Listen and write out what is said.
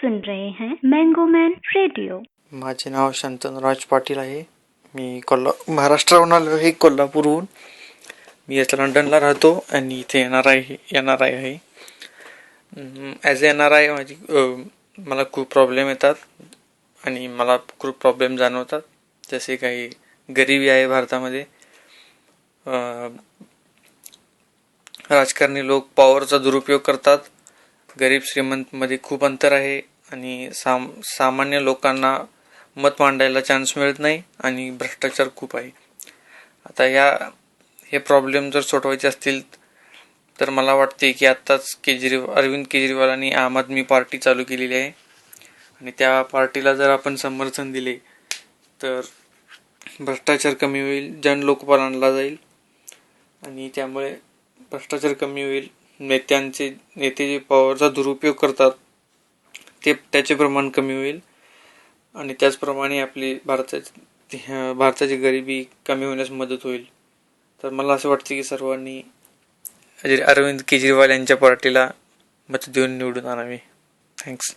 सुन रहे हैं मैंगो मैन रेडिओ। माझे नाव शांतनुराज पाटील आहे. मी महाराष्ट्राहून आलो आहे, कोल्हापूरहून. मी आता लंडनला राहतो आणि इथे NRI आहे. ॲज अ NRI मला खूप प्रॉब्लेम येतात आणि मला खूप प्रॉब्लेम जाणवतात. जसे काही गरिबी आहे भारतामध्ये, राजकारणी लोक पॉवरचा दुरुपयोग करतात, गरीब श्रीमंतमध्ये खूप अंतर आहे आणि सामान्य लोकांना मत मांडायला चान्स मिळत नाही आणि भ्रष्टाचार खूप आहे. आता हे प्रॉब्लेम जर सोडवायचे असतील तर मला वाटते की आत्ताच अरविंद केजरीवालांनी आम आदमी पार्टी चालू केलेली आहे आणि त्या पार्टीला जर आपण समर्थन दिले तर भ्रष्टाचार कमी होईल, जनलोकपाल जाईल आणि त्यामुळे भ्रष्टाचार कमी होईल. नेते जे पॉवरचा दुरुपयोग करतात त्याचे प्रमाण कमी होईल आणि त्याचप्रमाणे आपली भारताची गरिबी कमी होण्यास मदत होईल. तर मला असं वाटतं की सर्वांनी अरविंद केजरीवाल यांच्या पार्टीला मत देऊन निवडून आणावे. थँक्स.